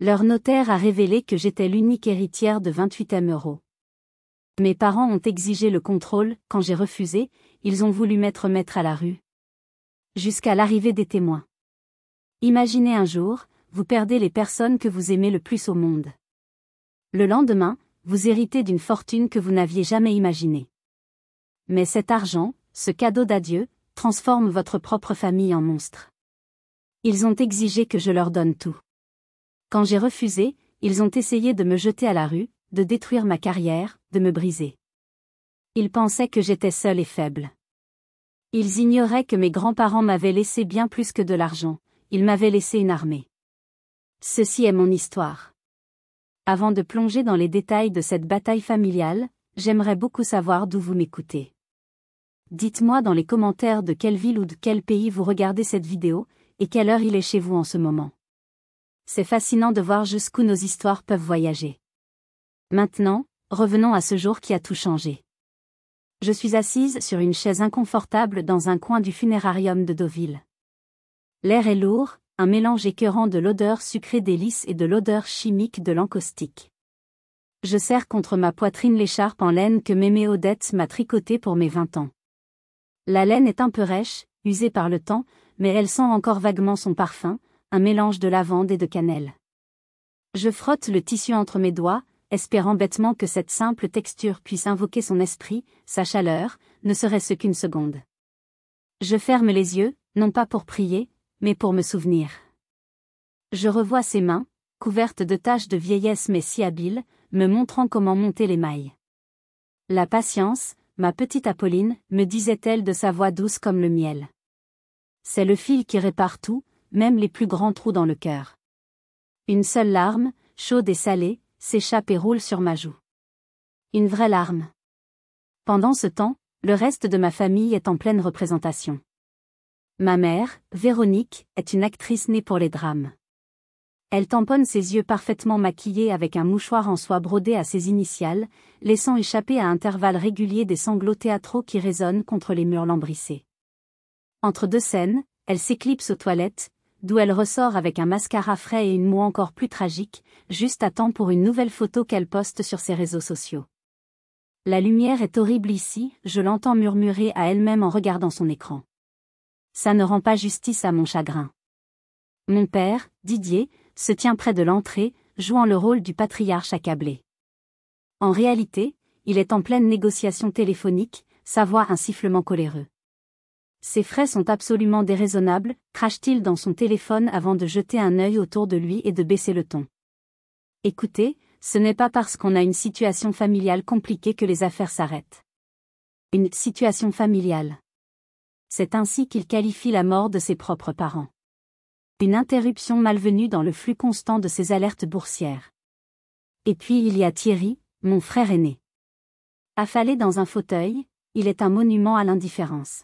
Leur notaire a révélé que j'étais l'unique héritière de 28 000 €. Mes parents ont exigé le contrôle, quand j'ai refusé, ils ont voulu mettre maître à la rue. Jusqu'à l'arrivée des témoins. Imaginez un jour, vous perdez les personnes que vous aimez le plus au monde. Le lendemain, vous héritez d'une fortune que vous n'aviez jamais imaginée. Mais cet argent, ce cadeau d'adieu, transforme votre propre famille en monstre. Ils ont exigé que je leur donne tout. Quand j'ai refusé, ils ont essayé de me jeter à la rue, de détruire ma carrière, de me briser. Ils pensaient que j'étais seule et faible. Ils ignoraient que mes grands-parents m'avaient laissé bien plus que de l'argent, ils m'avaient laissé une armée. Ceci est mon histoire. Avant de plonger dans les détails de cette bataille familiale, j'aimerais beaucoup savoir d'où vous m'écoutez. Dites-moi dans les commentaires de quelle ville ou de quel pays vous regardez cette vidéo, et quelle heure il est chez vous en ce moment. C'est fascinant de voir jusqu'où nos histoires peuvent voyager. Maintenant, revenons à ce jour qui a tout changé. Je suis assise sur une chaise inconfortable dans un coin du funérarium de Deauville. L'air est lourd, un mélange écœurant de l'odeur sucrée des lys et de l'odeur chimique de l'encaustique. Je serre contre ma poitrine l'écharpe en laine que mémé Odette m'a tricotée pour mes 20 ans. La laine est un peu rêche, usée par le temps, mais elle sent encore vaguement son parfum, un mélange de lavande et de cannelle. Je frotte le tissu entre mes doigts, espérant bêtement que cette simple texture puisse invoquer son esprit, sa chaleur, ne serait-ce qu'une seconde. Je ferme les yeux, non pas pour prier, mais pour me souvenir. Je revois ses mains, couvertes de taches de vieillesse mais si habiles, me montrant comment monter les mailles. La patience, ma petite Apolline, me disait-elle de sa voix douce comme le miel. C'est le fil qui répare tout, même les plus grands trous dans le cœur. Une seule larme, chaude et salée, s'échappe et roule sur ma joue. Une vraie larme. Pendant ce temps, le reste de ma famille est en pleine représentation. Ma mère, Véronique, est une actrice née pour les drames. Elle tamponne ses yeux parfaitement maquillés avec un mouchoir en soie brodé à ses initiales, laissant échapper à intervalles réguliers des sanglots théâtraux qui résonnent contre les murs lambrissés. Entre deux scènes, elle s'éclipse aux toilettes, d'où elle ressort avec un mascara frais et une moue encore plus tragique, juste à temps pour une nouvelle photo qu'elle poste sur ses réseaux sociaux. La lumière est horrible ici, je l'entends murmurer à elle-même en regardant son écran. Ça ne rend pas justice à mon chagrin. Mon père, Didier, se tient près de l'entrée, jouant le rôle du patriarche accablé. En réalité, il est en pleine négociation téléphonique, sa voix un sifflement coléreux. Ses frais sont absolument déraisonnables, crache-t-il dans son téléphone avant de jeter un œil autour de lui et de baisser le ton. Écoutez, ce n'est pas parce qu'on a une situation familiale compliquée que les affaires s'arrêtent. Une situation familiale. C'est ainsi qu'il qualifie la mort de ses propres parents. Une interruption malvenue dans le flux constant de ses alertes boursières. Et puis il y a Thierry, mon frère aîné. Affalé dans un fauteuil, il est un monument à l'indifférence.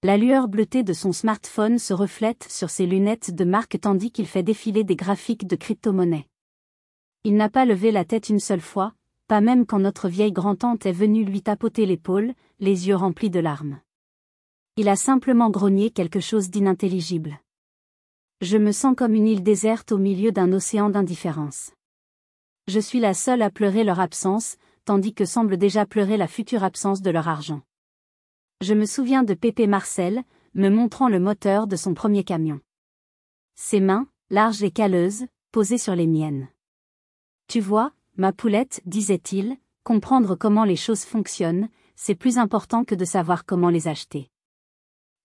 La lueur bleutée de son smartphone se reflète sur ses lunettes de marque tandis qu'il fait défiler des graphiques de crypto-monnaie. Il n'a pas levé la tête une seule fois, pas même quand notre vieille grand-tante est venue lui tapoter l'épaule, les yeux remplis de larmes. Il a simplement grogné quelque chose d'inintelligible. Je me sens comme une île déserte au milieu d'un océan d'indifférence. Je suis la seule à pleurer leur absence, tandis que semble déjà pleurer la future absence de leur argent. Je me souviens de Pépé Marcel, me montrant le moteur de son premier camion. Ses mains, larges et calleuses, posées sur les miennes. Tu vois, ma poulette, disait-il, comprendre comment les choses fonctionnent, c'est plus important que de savoir comment les acheter.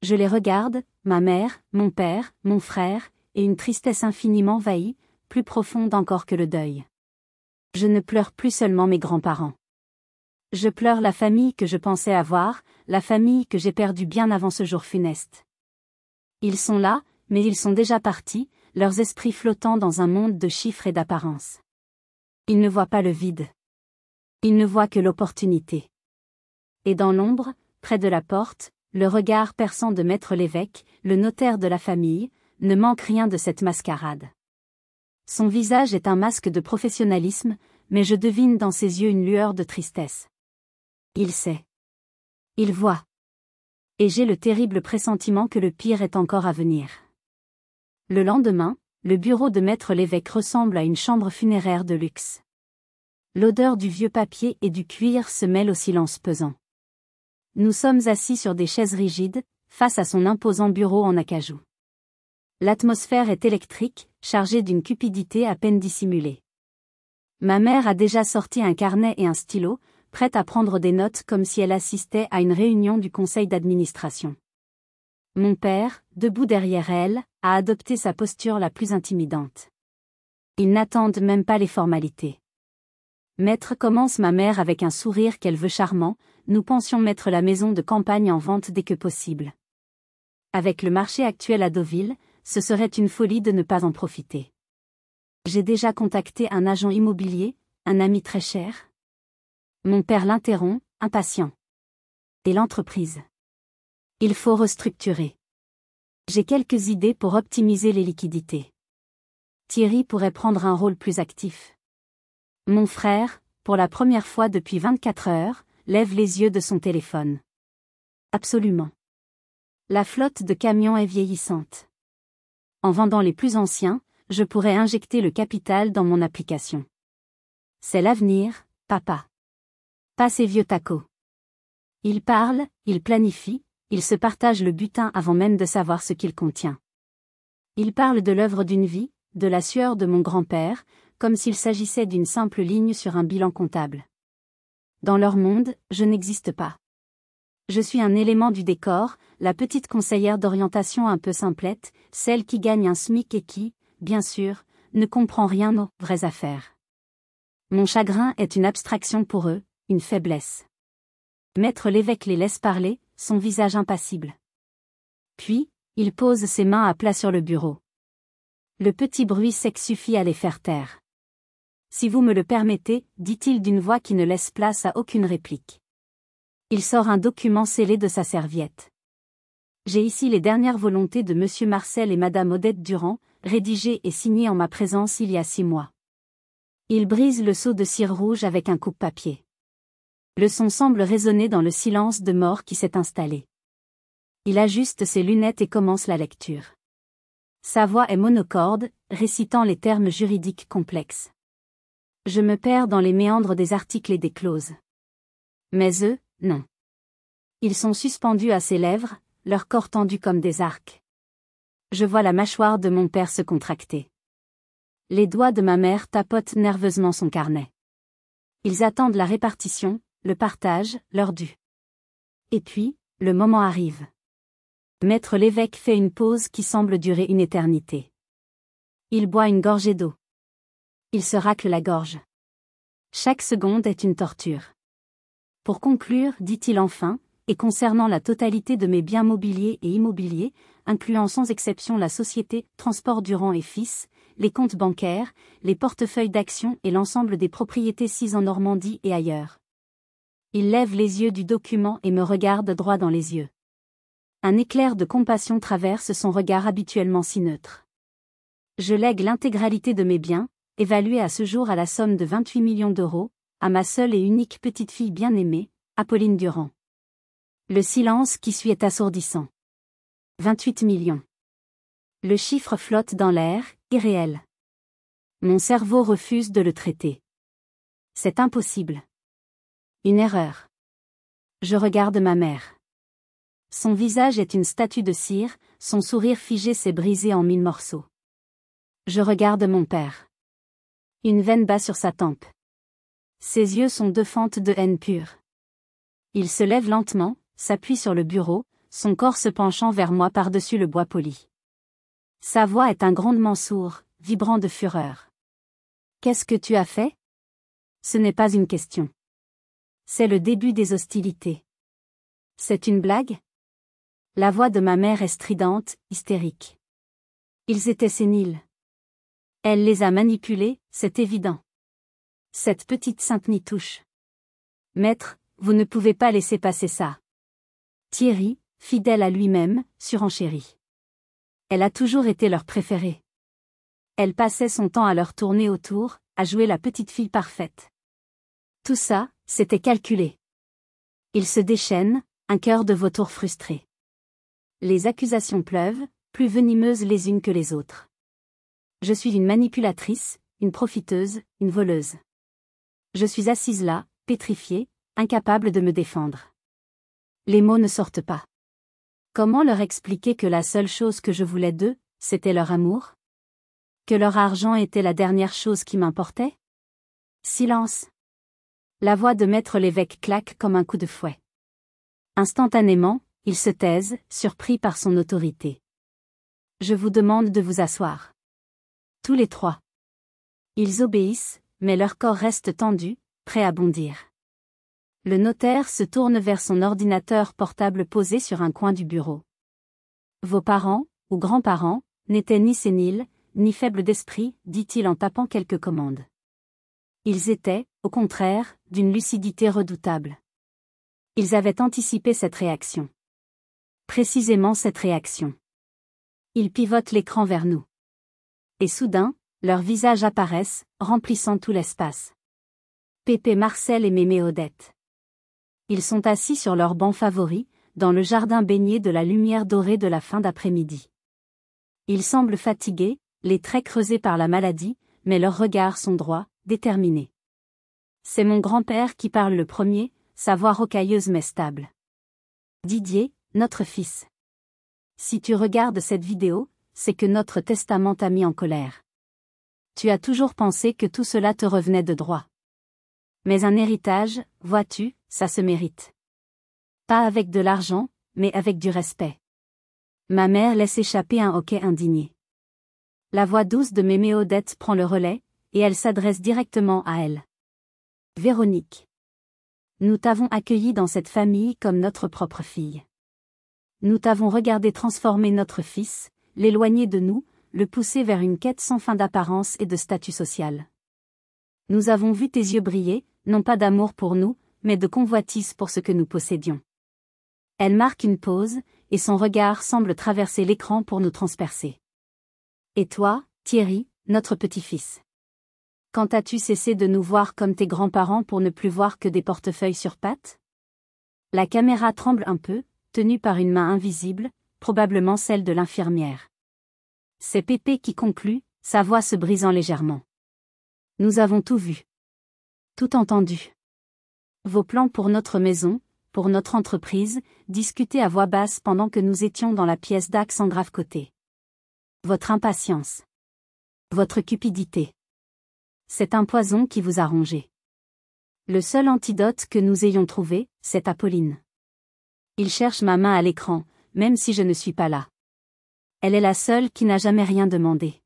Je les regarde, ma mère, mon père, mon frère, et une tristesse infiniment vahie, plus profonde encore que le deuil. Je ne pleure plus seulement mes grands-parents. Je pleure la famille que je pensais avoir, la famille que j'ai perdue bien avant ce jour funeste. Ils sont là, mais ils sont déjà partis, leurs esprits flottant dans un monde de chiffres et d'apparences. Ils ne voient pas le vide. Ils ne voient que l'opportunité. Et dans l'ombre, près de la porte, le regard perçant de Maître l'évêque, le notaire de la famille, ne manque rien de cette mascarade. Son visage est un masque de professionnalisme, mais je devine dans ses yeux une lueur de tristesse. Il sait. Il voit. Et j'ai le terrible pressentiment que le pire est encore à venir. Le lendemain, le bureau de maître l'évêque ressemble à une chambre funéraire de luxe. L'odeur du vieux papier et du cuir se mêle au silence pesant. Nous sommes assis sur des chaises rigides, face à son imposant bureau en acajou. L'atmosphère est électrique, chargée d'une cupidité à peine dissimulée. Ma mère a déjà sorti un carnet et un stylo, prête à prendre des notes comme si elle assistait à une réunion du conseil d'administration. Mon père, debout derrière elle, a adopté sa posture la plus intimidante. Ils n'attendent même pas les formalités. Maître, commence ma mère avec un sourire qu'elle veut charmant, nous pensions mettre la maison de campagne en vente dès que possible. Avec le marché actuel à Deauville, ce serait une folie de ne pas en profiter. J'ai déjà contacté un agent immobilier, un ami très cher. Mon père l'interrompt, impatient. Et l'entreprise? Il faut restructurer. J'ai quelques idées pour optimiser les liquidités. Thierry pourrait prendre un rôle plus actif. Mon frère, pour la première fois depuis 24 heures, lève les yeux de son téléphone. Absolument. La flotte de camions est vieillissante. En vendant les plus anciens, je pourrais injecter le capital dans mon application. C'est l'avenir, papa. Pas ces vieux tacos. Il parle, il planifie, il se partage le butin avant même de savoir ce qu'il contient. Il parle de l'œuvre d'une vie, de la sueur de mon grand-père, comme s'il s'agissait d'une simple ligne sur un bilan comptable. Dans leur monde, je n'existe pas. Je suis un élément du décor, la petite conseillère d'orientation un peu simplette, celle qui gagne un SMIC et qui, bien sûr, ne comprend rien aux vraies affaires. Mon chagrin est une abstraction pour eux, une faiblesse. Maître l'évêque les laisse parler, son visage impassible. Puis, il pose ses mains à plat sur le bureau. Le petit bruit sec suffit à les faire taire. Si vous me le permettez, dit-il d'une voix qui ne laisse place à aucune réplique. Il sort un document scellé de sa serviette. J'ai ici les dernières volontés de Monsieur Marcel et Madame Odette Durand, rédigées et signées en ma présence il y a 6 mois. Il brise le seau de cire rouge avec un coupe-papier. Le son semble résonner dans le silence de mort qui s'est installé. Il ajuste ses lunettes et commence la lecture. Sa voix est monocorde, récitant les termes juridiques complexes. Je me perds dans les méandres des articles et des clauses. Mais eux, non. Ils sont suspendus à ses lèvres, leur corps tendu comme des arcs. Je vois la mâchoire de mon père se contracter. Les doigts de ma mère tapotent nerveusement son carnet. Ils attendent la répartition, le partage, leur dû. Et puis, le moment arrive. Maître l'évêque fait une pause qui semble durer une éternité. Il boit une gorgée d'eau. Il se racle la gorge. Chaque seconde est une torture. Pour conclure, dit-il enfin, et concernant la totalité de mes biens mobiliers et immobiliers, incluant sans exception la société Transport Durand et Fils, les comptes bancaires, les portefeuilles d'actions et l'ensemble des propriétés sises en Normandie et ailleurs. Il lève les yeux du document et me regarde droit dans les yeux. Un éclair de compassion traverse son regard habituellement si neutre. Je lègue l'intégralité de mes biens, évalués à ce jour à la somme de 28 millions d'euros, à ma seule et unique petite-fille bien-aimée, Apolline Durand. Le silence qui suit est assourdissant. 28 millions. Le chiffre flotte dans l'air, irréel. Mon cerveau refuse de le traiter. C'est impossible. Une erreur. Je regarde ma mère. Son visage est une statue de cire, son sourire figé s'est brisé en 1000 morceaux. Je regarde mon père. Une veine bat sur sa tempe. Ses yeux sont 2 fentes de haine pure. Il se lève lentement, s'appuie sur le bureau, son corps se penchant vers moi par-dessus le bois poli. Sa voix est un grondement sourd, vibrant de fureur. Qu'est-ce que tu as fait? Ce n'est pas une question. C'est le début des hostilités. C'est une blague? La voix de ma mère est stridente, hystérique. Ils étaient séniles. Elle les a manipulés, c'est évident. Cette petite sainte nitouche. Maître, vous ne pouvez pas laisser passer ça. Thierry, fidèle à lui-même, surenchérit. Elle a toujours été leur préférée. Elle passait son temps à leur tourner autour, à jouer la petite fille parfaite. Tout ça, c'était calculé. Il se déchaîne, un cœur de vautour frustré. Les accusations pleuvent, plus venimeuses les unes que les autres. Je suis une manipulatrice, une profiteuse, une voleuse. Je suis assise là, pétrifiée, incapable de me défendre. Les mots ne sortent pas. Comment leur expliquer que la seule chose que je voulais d'eux, c'était leur amour? Que leur argent était la dernière chose qui m'importait? Silence. La voix de maître l'évêque claque comme un coup de fouet. Instantanément, ils se taisent, surpris par son autorité. Je vous demande de vous asseoir. Tous les trois. Ils obéissent, mais leur corps reste tendu, prêt à bondir. Le notaire se tourne vers son ordinateur portable posé sur un coin du bureau. Vos parents, ou grands-parents, n'étaient ni séniles, ni faibles d'esprit, dit-il en tapant quelques commandes. Ils étaient, au contraire, d'une lucidité redoutable. Ils avaient anticipé cette réaction. Précisément cette réaction. Ils pivotent l'écran vers nous. Et soudain, leurs visages apparaissent, remplissant tout l'espace. Pépé Marcel et Mémé Odette. Ils sont assis sur leur banc favori, dans le jardin baigné de la lumière dorée de la fin d'après-midi. Ils semblent fatigués, les traits creusés par la maladie, mais leurs regards sont droits, déterminés. C'est mon grand-père qui parle le premier, sa voix rocailleuse mais stable. Didier, notre fils. Si tu regardes cette vidéo, c'est que notre testament t'a mis en colère. Tu as toujours pensé que tout cela te revenait de droit. Mais un héritage, vois-tu, ça se mérite. Pas avec de l'argent, mais avec du respect. Ma mère laisse échapper un hoquet indigné. La voix douce de Mémé Odette prend le relais, et elle s'adresse directement à elle. Véronique. Nous t'avons accueillie dans cette famille comme notre propre fille. Nous t'avons regardé transformer notre fils, l'éloigner de nous, le pousser vers une quête sans fin d'apparence et de statut social. Nous avons vu tes yeux briller, non pas d'amour pour nous, mais de convoitise pour ce que nous possédions. Elle marque une pause, et son regard semble traverser l'écran pour nous transpercer. Et toi, Thierry, notre petit-fils? Quand as-tu cessé de nous voir comme tes grands-parents pour ne plus voir que des portefeuilles sur pattes? La caméra tremble un peu, tenue par une main invisible, probablement celle de l'infirmière. C'est Pépé qui conclut, sa voix se brisant légèrement. Nous avons tout vu. Tout entendu. Vos plans pour notre maison, pour notre entreprise, discutés à voix basse pendant que nous étions dans la pièce d'Axe en grave côté. Votre impatience. Votre cupidité. C'est un poison qui vous a rongé. Le seul antidote que nous ayons trouvé, c'est Apolline. Il cherche ma main à l'écran, même si je ne suis pas là. Elle est la seule qui n'a jamais rien demandé.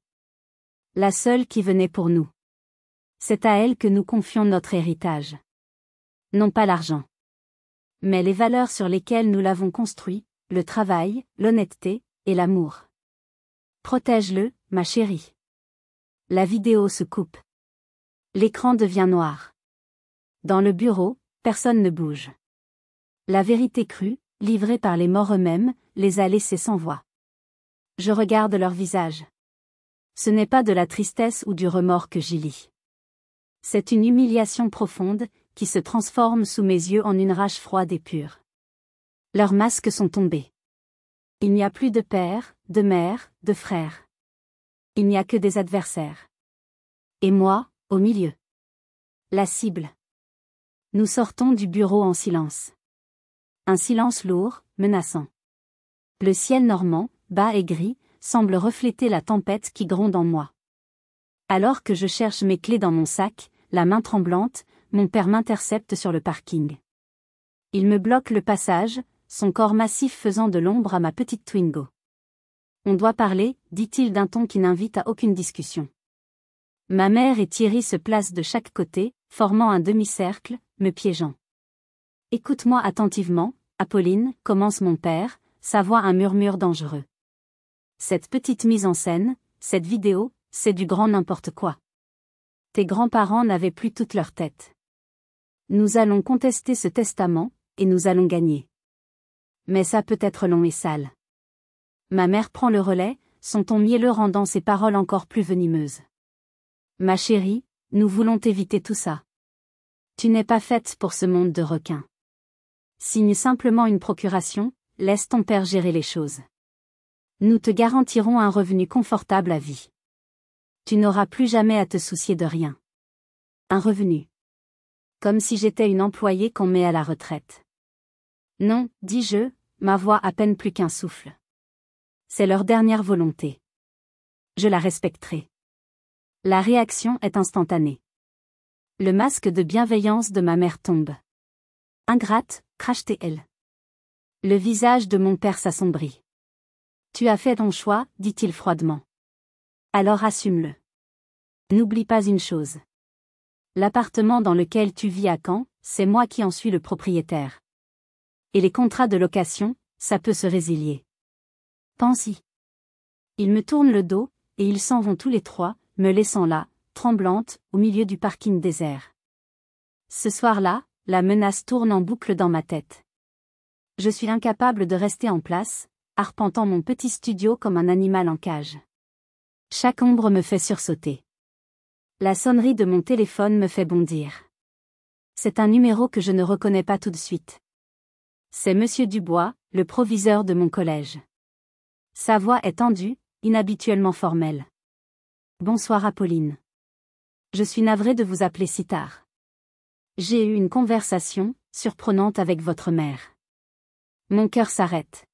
La seule qui venait pour nous. C'est à elle que nous confions notre héritage. Non pas l'argent. Mais les valeurs sur lesquelles nous l'avons construit, le travail, l'honnêteté, et l'amour. Protège-le, ma chérie. La vidéo se coupe. L'écran devient noir. Dans le bureau, personne ne bouge. La vérité crue, livrée par les morts eux-mêmes, les a laissés sans voix. Je regarde leur visage. Ce n'est pas de la tristesse ou du remords que j'y lis. C'est une humiliation profonde, qui se transforme sous mes yeux en une rage froide et pure. Leurs masques sont tombés. Il n'y a plus de père, de mère, de frère. Il n'y a que des adversaires. Et moi, au milieu. La cible. Nous sortons du bureau en silence. Un silence lourd, menaçant. Le ciel normand, bas et gris, semble refléter la tempête qui gronde en moi. Alors que je cherche mes clés dans mon sac, la main tremblante, mon père m'intercepte sur le parking. Il me bloque le passage, son corps massif faisant de l'ombre à ma petite Twingo. On doit parler, dit-il d'un ton qui n'invite à aucune discussion. Ma mère et Thierry se placent de chaque côté, formant un demi-cercle, me piégeant. Écoute-moi attentivement, Apolline, commence mon père, sa voix un murmure dangereux. Cette petite mise en scène, cette vidéo, c'est du grand n'importe quoi. Tes grands-parents n'avaient plus toute leur tête. Nous allons contester ce testament, et nous allons gagner. Mais ça peut être long et sale. Ma mère prend le relais, son ton mielleux rendant ses paroles encore plus venimeuses. Ma chérie, nous voulons t'éviter tout ça. Tu n'es pas faite pour ce monde de requins. Signe simplement une procuration, laisse ton père gérer les choses. Nous te garantirons un revenu confortable à vie. Tu n'auras plus jamais à te soucier de rien. Un revenu. Comme si j'étais une employée qu'on met à la retraite. Non, dis-je, ma voix à peine plus qu'un souffle. C'est leur dernière volonté. Je la respecterai. La réaction est instantanée. Le masque de bienveillance de ma mère tombe. Ingrate, crache-t-elle. Le visage de mon père s'assombrit. Tu as fait ton choix, dit-il froidement. Alors assume-le. N'oublie pas une chose. L'appartement dans lequel tu vis à Caen, c'est moi qui en suis le propriétaire. Et les contrats de location, ça peut se résilier. Pense-y. Ils me tournent le dos, et ils s'en vont tous les trois, me laissant là, tremblante, au milieu du parking désert. Ce soir-là, la menace tourne en boucle dans ma tête. Je suis incapable de rester en place, arpentant mon petit studio comme un animal en cage. Chaque ombre me fait sursauter. La sonnerie de mon téléphone me fait bondir. C'est un numéro que je ne reconnais pas tout de suite. C'est Monsieur Dubois, le proviseur de mon collège. Sa voix est tendue, inhabituellement formelle. Bonsoir Apolline. Je suis navrée de vous appeler si tard. J'ai eu une conversation, surprenante avec votre mère. Mon cœur s'arrête.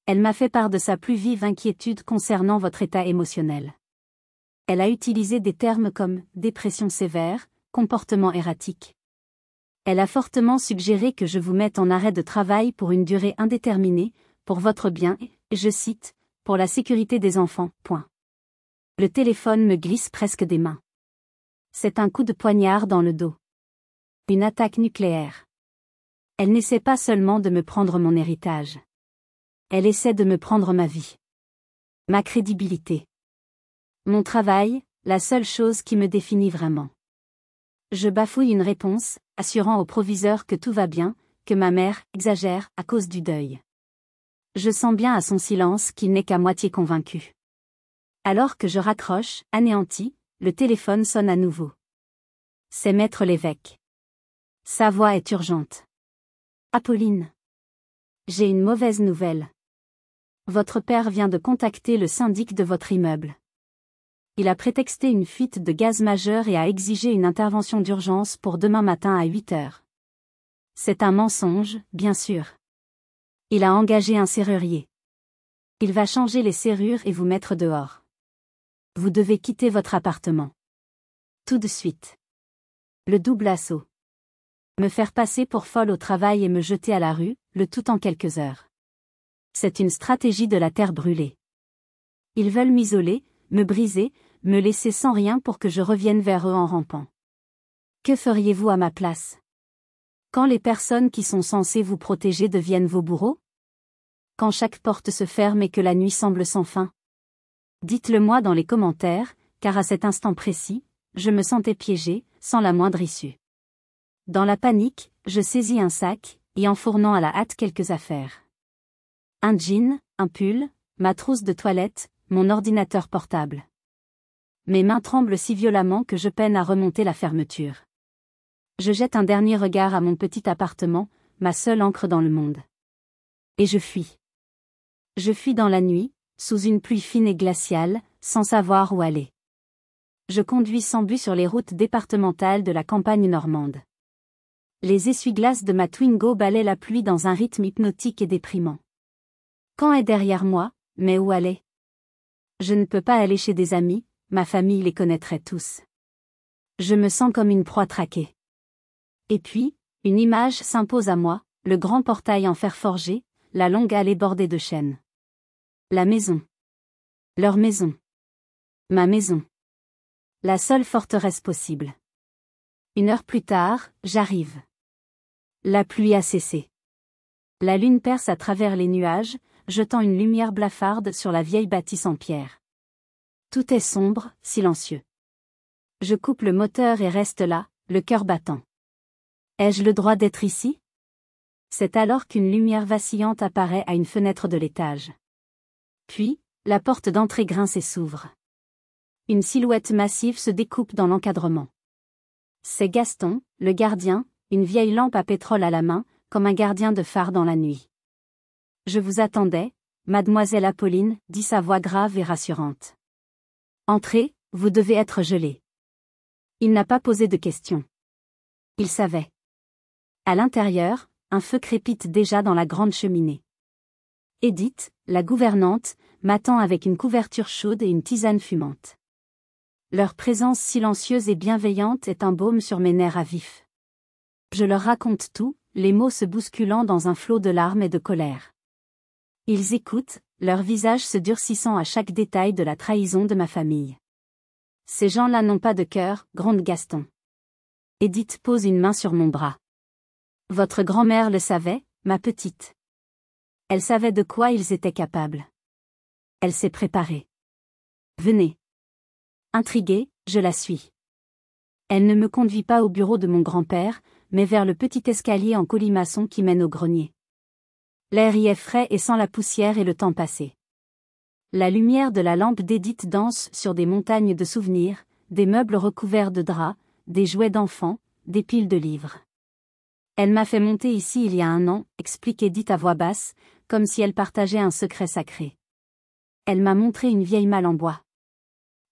Elle m'a fait part de sa plus vive inquiétude concernant votre état émotionnel. Elle a utilisé des termes comme « dépression sévère »,« comportement erratique ». Elle a fortement suggéré que je vous mette en arrêt de travail pour une durée indéterminée, pour votre bien et, je cite, « pour la sécurité des enfants ». Le téléphone me glisse presque des mains. C'est un coup de poignard dans le dos. Une attaque nucléaire. Elle n'essaie pas seulement de me prendre mon héritage. Elle essaie de me prendre ma vie. Ma crédibilité. Mon travail, la seule chose qui me définit vraiment. Je bafouille une réponse, assurant au proviseur que tout va bien, que ma mère exagère à cause du deuil. Je sens bien à son silence qu'il n'est qu'à moitié convaincu. Alors que je raccroche, anéanti, le téléphone sonne à nouveau. C'est Maître Lévesque. Sa voix est urgente. Apolline. J'ai une mauvaise nouvelle. Votre père vient de contacter le syndic de votre immeuble. Il a prétexté une fuite de gaz majeure et a exigé une intervention d'urgence pour demain matin à 8 heures. C'est un mensonge, bien sûr. Il a engagé un serrurier. Il va changer les serrures et vous mettre dehors. Vous devez quitter votre appartement. Tout de suite. Le double assaut. Me faire passer pour folle au travail et me jeter à la rue, le tout en quelques heures. C'est une stratégie de la terre brûlée. Ils veulent m'isoler, me briser, me laisser sans rien pour que je revienne vers eux en rampant. Que feriez-vous à ma place? Quand les personnes qui sont censées vous protéger deviennent vos bourreaux? Quand chaque porte se ferme et que la nuit semble sans fin? Dites-le moi dans les commentaires, car à cet instant précis, je me sentais piégée, sans la moindre issue. Dans la panique, je saisis un sac, y enfournant à la hâte quelques affaires. Un jean, un pull, ma trousse de toilette, mon ordinateur portable. Mes mains tremblent si violemment que je peine à remonter la fermeture. Je jette un dernier regard à mon petit appartement, ma seule ancre dans le monde. Et je fuis. Je fuis dans la nuit, sous une pluie fine et glaciale, sans savoir où aller. Je conduis sans but sur les routes départementales de la campagne normande. Les essuie-glaces de ma Twingo balaient la pluie dans un rythme hypnotique et déprimant. Caen est derrière moi, mais où aller? Je ne peux pas aller chez des amis, ma famille les connaîtrait tous. Je me sens comme une proie traquée. Et puis, une image s'impose à moi, le grand portail en fer forgé, la longue allée bordée de chênes. La maison. Leur maison. Ma maison. La seule forteresse possible. 1 heure plus tard, j'arrive. La pluie a cessé. La lune perce à travers les nuages, jetant une lumière blafarde sur la vieille bâtisse en pierre. Tout est sombre, silencieux. Je coupe le moteur et reste là, le cœur battant. Ai-je le droit d'être ici? C'est alors qu'une lumière vacillante apparaît à une fenêtre de l'étage. Puis, la porte d'entrée grince et s'ouvre. Une silhouette massive se découpe dans l'encadrement. C'est Gaston, le gardien, une vieille lampe à pétrole à la main, comme un gardien de phare dans la nuit. Je vous attendais, mademoiselle Apolline, dit sa voix grave et rassurante. Entrez, Vous devez être gelé. Il n'a pas posé de questions. Il savait. À l'intérieur, un feu crépite déjà dans la grande cheminée. Edith, la gouvernante, m'attend avec une couverture chaude et une tisane fumante. Leur présence silencieuse et bienveillante est un baume sur mes nerfs à vif. Je leur raconte tout, les mots se bousculant dans un flot de larmes et de colère. Ils écoutent, leur visage se durcissant à chaque détail de la trahison de ma famille. Ces gens-là n'ont pas de cœur, gronde Gaston. Edith pose une main sur mon bras. Votre grand-mère le savait, ma petite. Elle savait de quoi ils étaient capables. Elle s'est préparée. Venez. Intriguée, je la suis. Elle ne me conduit pas au bureau de mon grand-père, mais vers le petit escalier en colimaçon qui mène au grenier. L'air y est frais et sans la poussière et le temps passé. La lumière de la lampe d'Edith danse sur des montagnes de souvenirs, des meubles recouverts de draps, des jouets d'enfants, des piles de livres. Elle m'a fait monter ici il y a 1 an, explique Edith à voix basse, comme si elle partageait un secret sacré. Elle m'a montré une vieille malle en bois.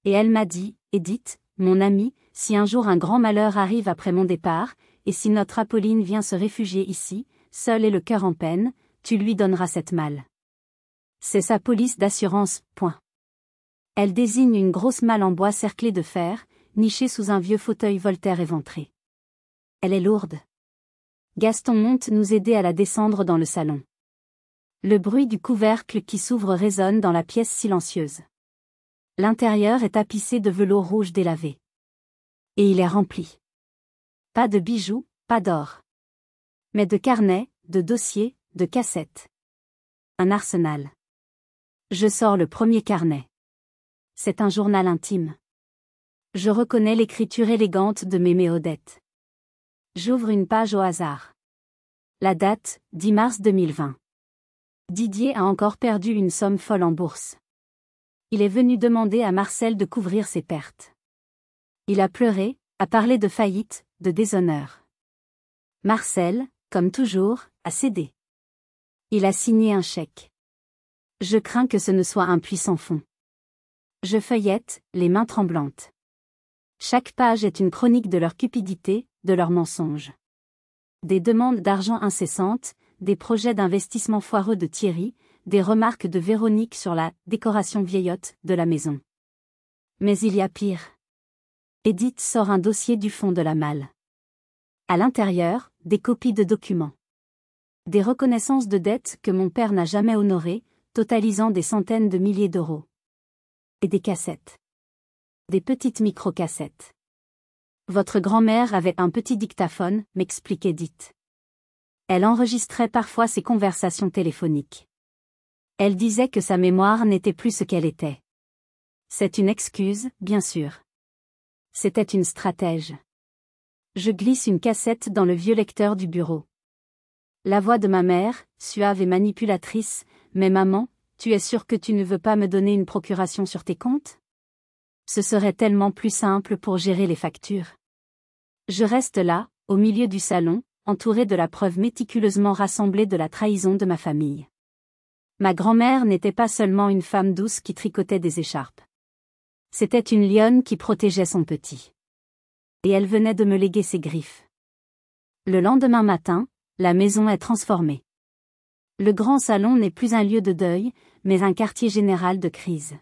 Et elle m'a dit, Edith, mon amie, si un jour un grand malheur arrive après mon départ, et si notre Apolline vient se réfugier ici, seule et le cœur en peine, tu lui donneras cette malle. C'est sa police d'assurance, point. Elle désigne une grosse malle en bois cerclée de fer, nichée sous un vieux fauteuil Voltaire éventré. Elle est lourde. Gaston monte nous aider à la descendre dans le salon. Le bruit du couvercle qui s'ouvre résonne dans la pièce silencieuse. L'intérieur est tapissé de velours rouge délavé. Et il est rempli. Pas de bijoux, pas d'or. Mais de carnets, de dossiers, de cassettes. Un arsenal. Je sors le premier carnet. C'est un journal intime. Je reconnais l'écriture élégante de Mémé Odette. J'ouvre une page au hasard. La date, 10 mars 2020. Didier a encore perdu une somme folle en bourse. Il est venu demander à Marcel de couvrir ses pertes. Il a pleuré, a parlé de faillite, de déshonneur. Marcel, comme toujours, a cédé. Il a signé un chèque. Je crains que ce ne soit un puits sans fond. Je feuillette, les mains tremblantes. Chaque page est une chronique de leur cupidité, de leurs mensonges. Des demandes d'argent incessantes, des projets d'investissement foireux de Thierry, des remarques de Véronique sur la décoration vieillotte de la maison. Mais il y a pire. Edith sort un dossier du fond de la malle. À l'intérieur, des copies de documents. Des reconnaissances de dettes que mon père n'a jamais honorées, totalisant des centaines de milliers d'euros. Et des cassettes. Des petites micro-cassettes. Votre grand-mère avait un petit dictaphone, m'explique Edith. Elle enregistrait parfois ses conversations téléphoniques. Elle disait que sa mémoire n'était plus ce qu'elle était. C'est une excuse, bien sûr. C'était une stratège. Je glisse une cassette dans le vieux lecteur du bureau. La voix de ma mère, suave et manipulatrice, « Mais maman, tu es sûre que tu ne veux pas me donner une procuration sur tes comptes ? Ce serait tellement plus simple pour gérer les factures. » Je reste là, au milieu du salon, entouré de la preuve méticuleusement rassemblée de la trahison de ma famille. Ma grand-mère n'était pas seulement une femme douce qui tricotait des écharpes. C'était une lionne qui protégeait son petit. Et elle venait de me léguer ses griffes. Le lendemain matin, la maison est transformée. Le grand salon n'est plus un lieu de deuil, mais un quartier général de crise.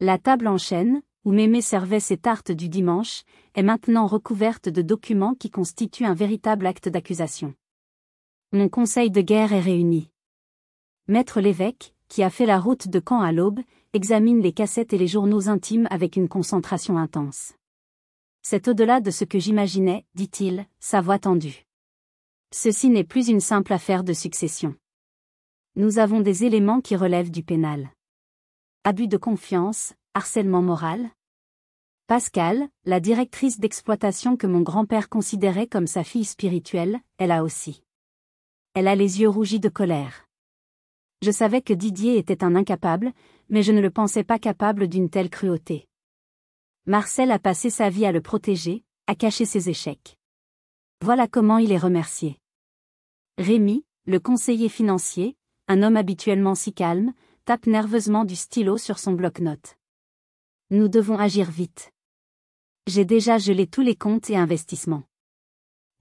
La table en chêne, où Mémé servait ses tartes du dimanche, est maintenant recouverte de documents qui constituent un véritable acte d'accusation. Mon conseil de guerre est réuni. Maître l'évêque, qui a fait la route de Caen à l'aube, examine les cassettes et les journaux intimes avec une concentration intense. C'est au-delà de ce que j'imaginais, dit-il, sa voix tendue. Ceci n'est plus une simple affaire de succession. Nous avons des éléments qui relèvent du pénal. Abus de confiance, harcèlement moral. Pascal, la directrice d'exploitation que mon grand-père considérait comme sa fille spirituelle, elle a aussi. Elle a les yeux rougis de colère. Je savais que Didier était un incapable, mais je ne le pensais pas capable d'une telle cruauté. Marcel a passé sa vie à le protéger, à cacher ses échecs. Voilà comment il est remercié. Rémi, le conseiller financier, un homme habituellement si calme, tape nerveusement du stylo sur son bloc-notes. Nous devons agir vite. J'ai déjà gelé tous les comptes et investissements.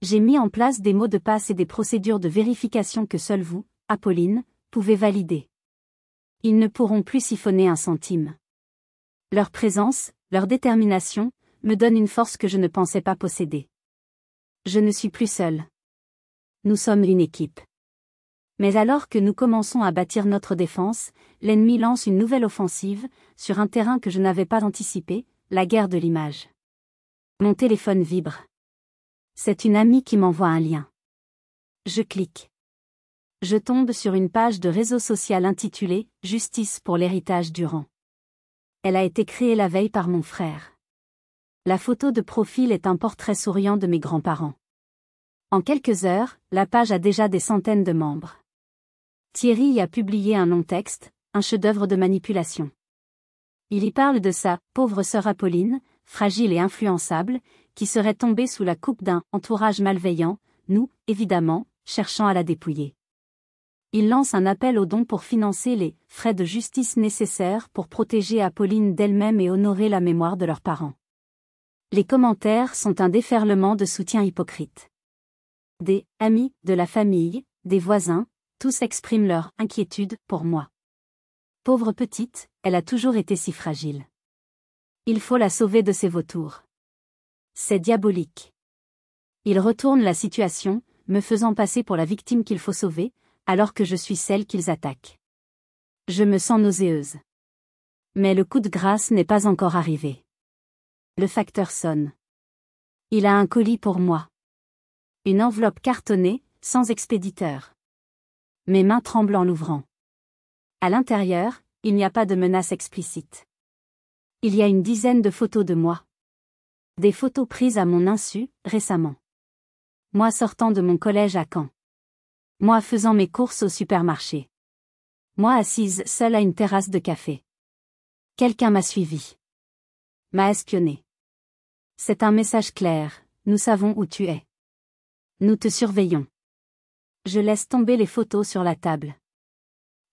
J'ai mis en place des mots de passe et des procédures de vérification que seul vous, Apolline, pouvez valider. Ils ne pourront plus siphonner un centime. Leur présence, leur détermination, me donnent une force que je ne pensais pas posséder. Je ne suis plus seule. Nous sommes une équipe. Mais alors que nous commençons à bâtir notre défense, l'ennemi lance une nouvelle offensive, sur un terrain que je n'avais pas anticipé, la guerre de l'image. Mon téléphone vibre. C'est une amie qui m'envoie un lien. Je clique. Je tombe sur une page de réseau social intitulée « Justice pour l'héritage Durand ». Elle a été créée la veille par mon frère. La photo de profil est un portrait souriant de mes grands-parents. En quelques heures, la page a déjà des centaines de membres. Thierry y a publié un long texte, un chef-d'œuvre de manipulation. Il y parle de sa « pauvre sœur Apolline », fragile et influençable, qui serait tombée sous la coupe d'un « entourage malveillant », nous, évidemment, cherchant à la dépouiller. Il lance un appel aux dons pour financer les « frais de justice nécessaires pour protéger Apolline d'elle-même et honorer la mémoire de leurs parents ». Les commentaires sont un déferlement de soutien hypocrite. Des amis, de la famille, des voisins, tous expriment leur inquiétude pour moi. Pauvre petite, elle a toujours été si fragile. Il faut la sauver de ces vautours. C'est diabolique. Ils retournent la situation, me faisant passer pour la victime qu'il faut sauver, alors que je suis celle qu'ils attaquent. Je me sens nauséeuse. Mais le coup de grâce n'est pas encore arrivé. Le facteur sonne. Il a un colis pour moi. Une enveloppe cartonnée, sans expéditeur. Mes mains tremblent en l'ouvrant. À l'intérieur, il n'y a pas de menace explicite. Il y a une dizaine de photos de moi. Des photos prises à mon insu, récemment. Moi sortant de mon collège à Caen. Moi faisant mes courses au supermarché. Moi assise seule à une terrasse de café. Quelqu'un m'a suivi. M'a espionné. C'est un message clair, nous savons où tu es. Nous te surveillons. Je laisse tomber les photos sur la table.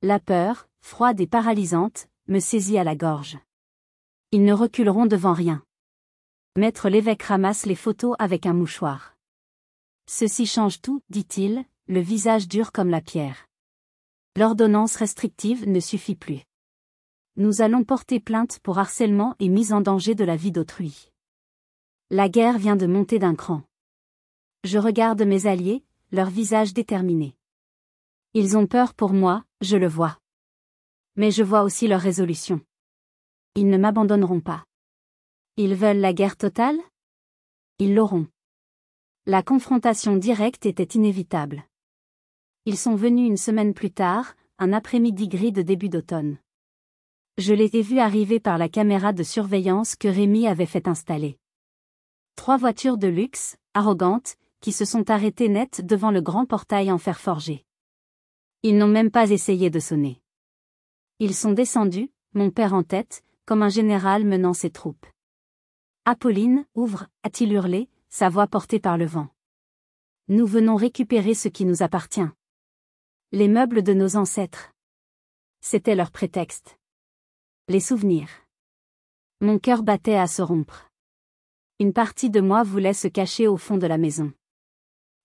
La peur, froide et paralysante, me saisit à la gorge. Ils ne reculeront devant rien. Maître l'évêque ramasse les photos avec un mouchoir. Ceci change tout, dit-il, le visage dur comme la pierre. L'ordonnance restrictive ne suffit plus. Nous allons porter plainte pour harcèlement et mise en danger de la vie d'autrui. La guerre vient de monter d'un cran. Je regarde mes alliés, leurs visages déterminés. Ils ont peur pour moi, je le vois. Mais je vois aussi leur résolution. Ils ne m'abandonneront pas. Ils veulent la guerre totale ? Ils l'auront. La confrontation directe était inévitable. Ils sont venus une semaine plus tard, un après-midi gris de début d'automne. Je les ai vus arriver par la caméra de surveillance que Rémi avait fait installer. 3 voitures de luxe, arrogantes, qui se sont arrêtées net devant le grand portail en fer forgé. Ils n'ont même pas essayé de sonner. Ils sont descendus, mon père en tête, comme un général menant ses troupes. Apolline, ouvre, a-t-il hurlé, sa voix portée par le vent. Nous venons récupérer ce qui nous appartient. Les meubles de nos ancêtres. C'était leur prétexte. Les souvenirs. Mon cœur battait à se rompre. Une partie de moi voulait se cacher au fond de la maison.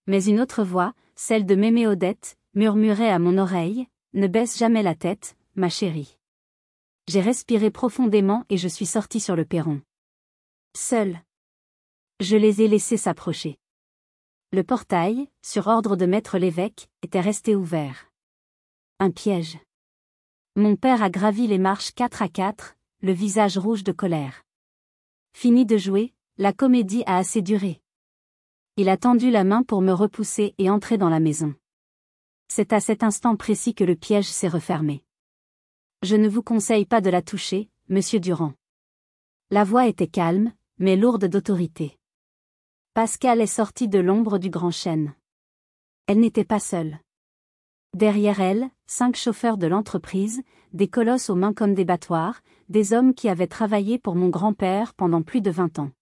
Mais une autre voix, celle de Mémé Odette, murmurait à mon oreille, « Ne baisse jamais la tête, ma chérie. » J'ai respiré profondément et je suis sortie sur le perron. Seule. Je les ai laissés s'approcher. Le portail, sur ordre de maître l'évêque, était resté ouvert. Un piège. Mon père a gravi les marches 4 à 4, le visage rouge de colère. Fini de jouer, la comédie a assez duré. Il a tendu la main pour me repousser et entrer dans la maison. C'est à cet instant précis que le piège s'est refermé. Je ne vous conseille pas de la toucher, monsieur Durand. La voix était calme, mais lourde d'autorité. Pascal est sortie de l'ombre du grand chêne. Elle n'était pas seule. Derrière elle, 5 chauffeurs de l'entreprise, des colosses aux mains comme des battoirs, des hommes qui avaient travaillé pour mon grand-père pendant plus de 20 ans.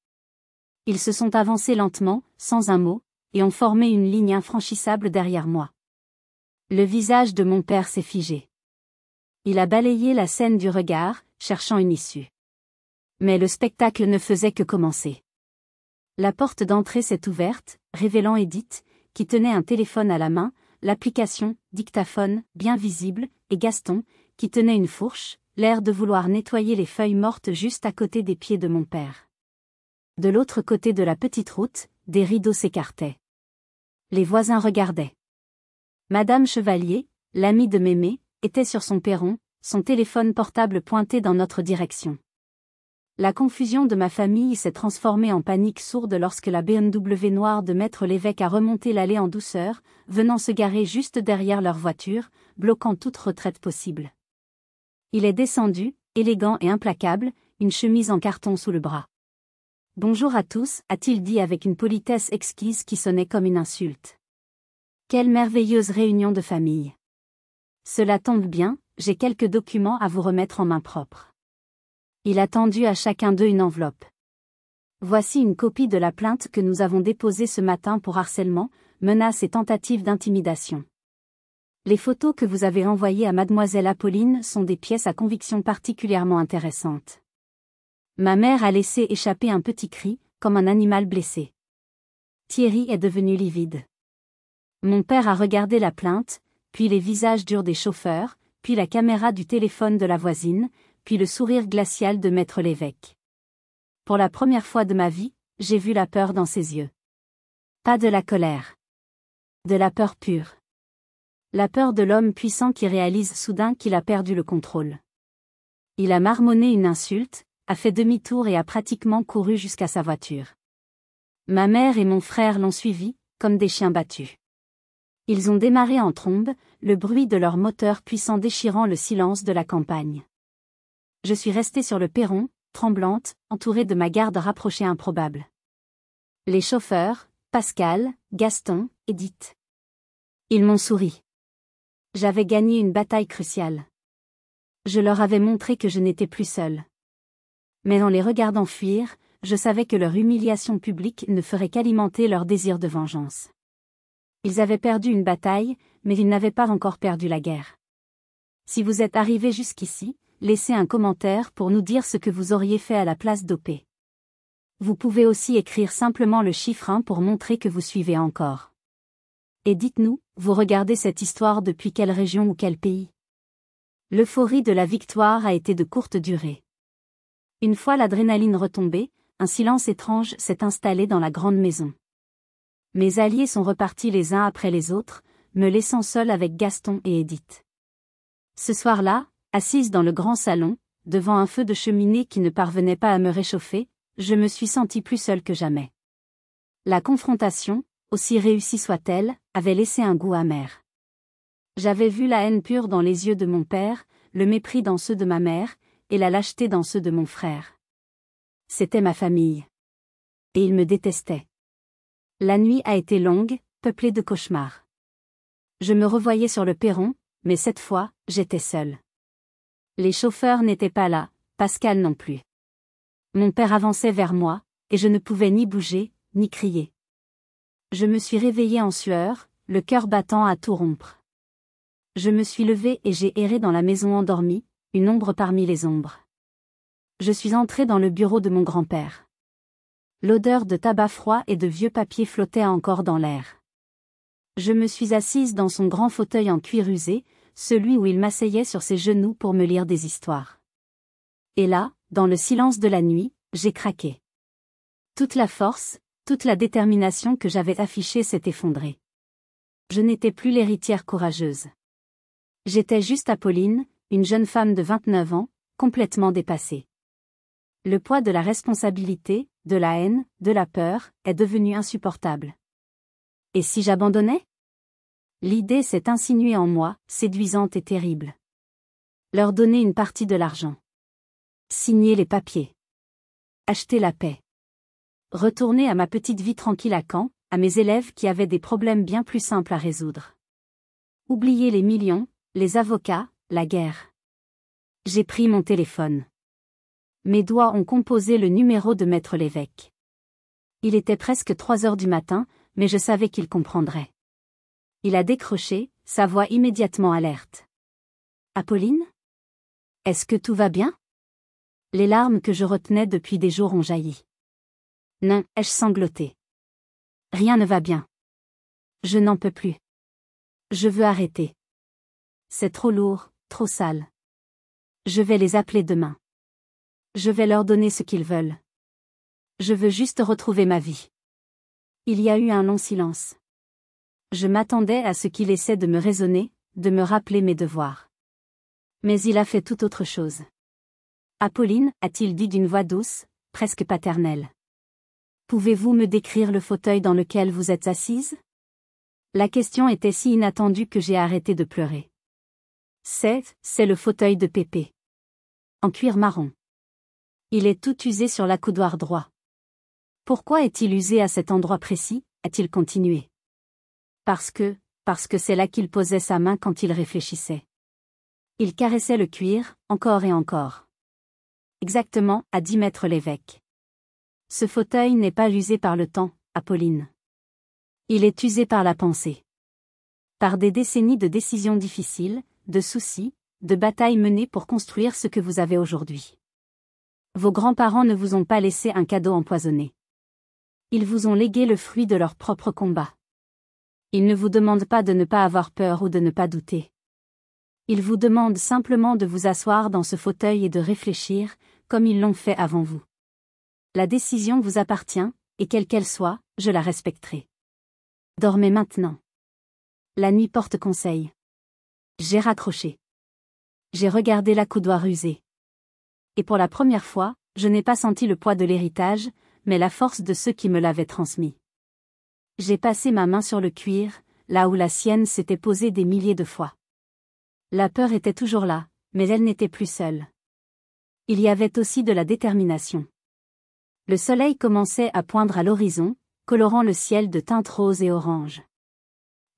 Ils se sont avancés lentement, sans un mot, et ont formé une ligne infranchissable derrière moi. Le visage de mon père s'est figé. Il a balayé la scène du regard, cherchant une issue. Mais le spectacle ne faisait que commencer. La porte d'entrée s'est ouverte, révélant Edith, qui tenait un téléphone à la main, l'application, dictaphone, bien visible, et Gaston, qui tenait une fourche, l'air de vouloir nettoyer les feuilles mortes juste à côté des pieds de mon père. De l'autre côté de la petite route, des rideaux s'écartaient. Les voisins regardaient. Madame Chevalier, l'amie de Mémé, était sur son perron, son téléphone portable pointé dans notre direction. La confusion de ma famille s'est transformée en panique sourde lorsque la BMW noire de Maître Lévesque a remonté l'allée en douceur, venant se garer juste derrière leur voiture, bloquant toute retraite possible. Il est descendu, élégant et implacable, une chemise en carton sous le bras. « Bonjour à tous », a-t-il dit avec une politesse exquise qui sonnait comme une insulte. Quelle merveilleuse réunion de famille. Cela tombe bien, j'ai quelques documents à vous remettre en main propre. Il a tendu à chacun d'eux une enveloppe. Voici une copie de la plainte que nous avons déposée ce matin pour harcèlement, menaces et tentatives d'intimidation. Les photos que vous avez envoyées à mademoiselle Apolline sont des pièces à conviction particulièrement intéressantes. Ma mère a laissé échapper un petit cri, comme un animal blessé. Thierry est devenu livide. Mon père a regardé la plainte, puis les visages durs des chauffeurs, puis la caméra du téléphone de la voisine, puis le sourire glacial de Maître Lévesque. Pour la première fois de ma vie, j'ai vu la peur dans ses yeux. Pas de la colère. De la peur pure. La peur de l'homme puissant qui réalise soudain qu'il a perdu le contrôle. Il a marmonné une insulte, a fait demi-tour et a pratiquement couru jusqu'à sa voiture. Ma mère et mon frère l'ont suivi, comme des chiens battus. Ils ont démarré en trombe, le bruit de leur moteur puissant déchirant le silence de la campagne. Je suis restée sur le perron, tremblante, entourée de ma garde rapprochée improbable. Les chauffeurs, Pascal, Gaston, Edith. Ils m'ont souri. J'avais gagné une bataille cruciale. Je leur avais montré que je n'étais plus seule. Mais en les regardant fuir, je savais que leur humiliation publique ne ferait qu'alimenter leur désir de vengeance. Ils avaient perdu une bataille, mais ils n'avaient pas encore perdu la guerre. Si vous êtes arrivés jusqu'ici, laissez un commentaire pour nous dire ce que vous auriez fait à la place d'OP. Vous pouvez aussi écrire simplement le chiffre 1 pour montrer que vous suivez encore. Et dites-nous, vous regardez cette histoire depuis quelle région ou quel pays? L'euphorie de la victoire a été de courte durée. Une fois l'adrénaline retombée, un silence étrange s'est installé dans la grande maison. Mes alliés sont repartis les uns après les autres, me laissant seule avec Gaston et Edith. Ce soir-là, assise dans le grand salon, devant un feu de cheminée qui ne parvenait pas à me réchauffer, je me suis sentie plus seule que jamais. La confrontation, aussi réussie soit-elle, avait laissé un goût amer. J'avais vu la haine pure dans les yeux de mon père, le mépris dans ceux de ma mère, et la lâcheté dans ceux de mon frère. C'était ma famille. Et ils me détestaient. La nuit a été longue, peuplée de cauchemars. Je me revoyais sur le perron, mais cette fois, j'étais seule. Les chauffeurs n'étaient pas là, Pascal non plus. Mon père avançait vers moi, et je ne pouvais ni bouger, ni crier. Je me suis réveillée en sueur, le cœur battant à tout rompre. Je me suis levée et j'ai erré dans la maison endormie, une ombre parmi les ombres. Je suis entrée dans le bureau de mon grand-père. L'odeur de tabac froid et de vieux papier flottait encore dans l'air. Je me suis assise dans son grand fauteuil en cuir usé, celui où il m'asseyait sur ses genoux pour me lire des histoires. Et là, dans le silence de la nuit, j'ai craqué. Toute la force, toute la détermination que j'avais affichée s'est effondrée. Je n'étais plus l'héritière courageuse. J'étais juste Apolline, une jeune femme de 29 ans, complètement dépassée. Le poids de la responsabilité, de la haine, de la peur, est devenu insupportable. Et si j'abandonnais? L'idée s'est insinuée en moi, séduisante et terrible. Leur donner une partie de l'argent. Signer les papiers. Acheter la paix. Retourner à ma petite vie tranquille à Caen, à mes élèves qui avaient des problèmes bien plus simples à résoudre. Oublier les millions, les avocats, la guerre. J'ai pris mon téléphone. Mes doigts ont composé le numéro de Maître Lévesque. Il était presque 3 heures du matin, mais je savais qu'il comprendrait. Il a décroché, sa voix immédiatement alerte. « Apolline ? Est-ce que tout va bien ? Les larmes que je retenais depuis des jours ont jailli. Non, ai-je sangloté. Rien ne va bien. Je n'en peux plus. Je veux arrêter. C'est trop lourd, trop sale. Je vais les appeler demain. Je vais leur donner ce qu'ils veulent. Je veux juste retrouver ma vie. Il y a eu un long silence. Je m'attendais à ce qu'il essaie de me raisonner, de me rappeler mes devoirs. Mais il a fait tout autre chose. Apolline, a-t-il dit d'une voix douce, presque paternelle. Pouvez-vous me décrire le fauteuil dans lequel vous êtes assise? La question était si inattendue que j'ai arrêté de pleurer. C'est le fauteuil de Pépé. En cuir marron. Il est tout usé sur l'accoudoir droit. Pourquoi est-il usé à cet endroit précis, a-t-il continué? Parce que c'est là qu'il posait sa main quand il réfléchissait. Il caressait le cuir, encore et encore. Exactement, a dit maître l'évêque. Ce fauteuil n'est pas usé par le temps, Apolline. Il est usé par la pensée. Par des décennies de décisions difficiles, de soucis, de batailles menées pour construire ce que vous avez aujourd'hui. Vos grands-parents ne vous ont pas laissé un cadeau empoisonné. Ils vous ont légué le fruit de leur propre combat. Ils ne vous demandent pas de ne pas avoir peur ou de ne pas douter. Ils vous demandent simplement de vous asseoir dans ce fauteuil et de réfléchir, comme ils l'ont fait avant vous. La décision vous appartient, et quelle qu'elle soit, je la respecterai. Dormez maintenant. La nuit porte conseil. J'ai raccroché. J'ai regardé l'accoudoir usé. Et pour la première fois, je n'ai pas senti le poids de l'héritage, mais la force de ceux qui me l'avaient transmis. J'ai passé ma main sur le cuir, là où la sienne s'était posée des milliers de fois. La peur était toujours là, mais elle n'était plus seule. Il y avait aussi de la détermination. Le soleil commençait à poindre à l'horizon, colorant le ciel de teintes roses et oranges.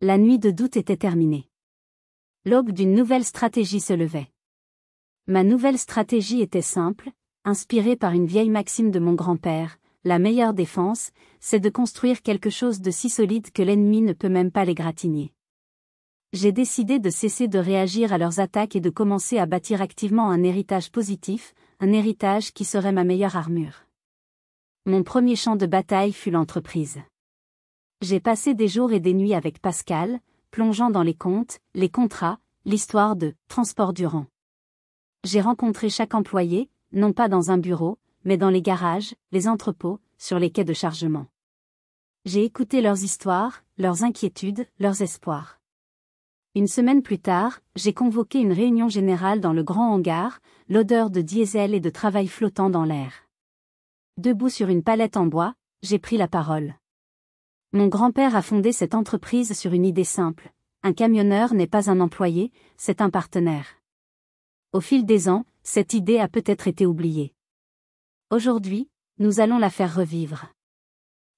La nuit de doute était terminée. L'aube d'une nouvelle stratégie se levait. Ma nouvelle stratégie était simple, inspirée par une vieille maxime de mon grand-père: la meilleure défense, c'est de construire quelque chose de si solide que l'ennemi ne peut même pas l'égratigner. J'ai décidé de cesser de réagir à leurs attaques et de commencer à bâtir activement un héritage positif, un héritage qui serait ma meilleure armure. Mon premier champ de bataille fut l'entreprise. J'ai passé des jours et des nuits avec Pascal, plongeant dans les comptes, les contrats, l'histoire de Transport Durand. J'ai rencontré chaque employé, non pas dans un bureau, mais dans les garages, les entrepôts, sur les quais de chargement. J'ai écouté leurs histoires, leurs inquiétudes, leurs espoirs. Une semaine plus tard, j'ai convoqué une réunion générale dans le grand hangar, l'odeur de diesel et de travail flottant dans l'air. Debout sur une palette en bois, j'ai pris la parole. Mon grand-père a fondé cette entreprise sur une idée simple: un camionneur n'est pas un employé, c'est un partenaire. Au fil des ans, cette idée a peut-être été oubliée. Aujourd'hui, nous allons la faire revivre.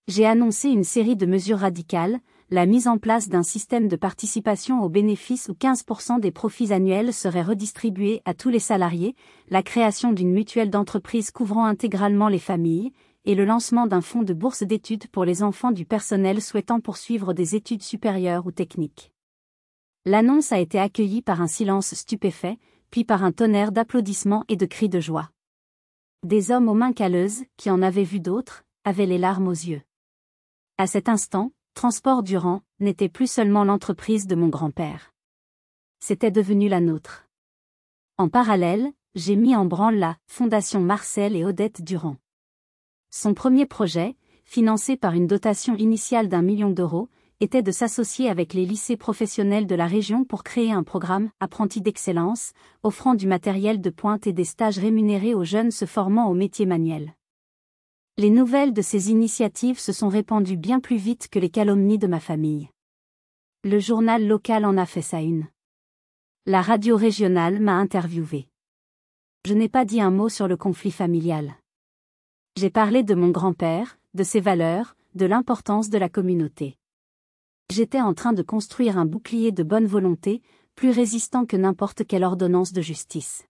J'ai annoncé une série de mesures radicales: la mise en place d'un système de participation aux bénéfices où 15% des profits annuels seraient redistribués à tous les salariés, la création d'une mutuelle d'entreprise couvrant intégralement les familles, et le lancement d'un fonds de bourse d'études pour les enfants du personnel souhaitant poursuivre des études supérieures ou techniques. L'annonce a été accueillie par un silence stupéfait, puis par un tonnerre d'applaudissements et de cris de joie. Des hommes aux mains calleuses, qui en avaient vu d'autres, avaient les larmes aux yeux. À cet instant, Transport Durand n'était plus seulement l'entreprise de mon grand-père. C'était devenu la nôtre. En parallèle, j'ai mis en branle la Fondation Marcel et Odette Durand. Son premier projet, financé par une dotation initiale d'1 million d'euros, était de s'associer avec les lycées professionnels de la région pour créer un programme « Apprentis d'excellence », offrant du matériel de pointe et des stages rémunérés aux jeunes se formant au métier manuel. Les nouvelles de ces initiatives se sont répandues bien plus vite que les calomnies de ma famille. Le journal local en a fait sa une. La radio régionale m'a interviewé. Je n'ai pas dit un mot sur le conflit familial. J'ai parlé de mon grand-père, de ses valeurs, de l'importance de la communauté. J'étais en train de construire un bouclier de bonne volonté, plus résistant que n'importe quelle ordonnance de justice.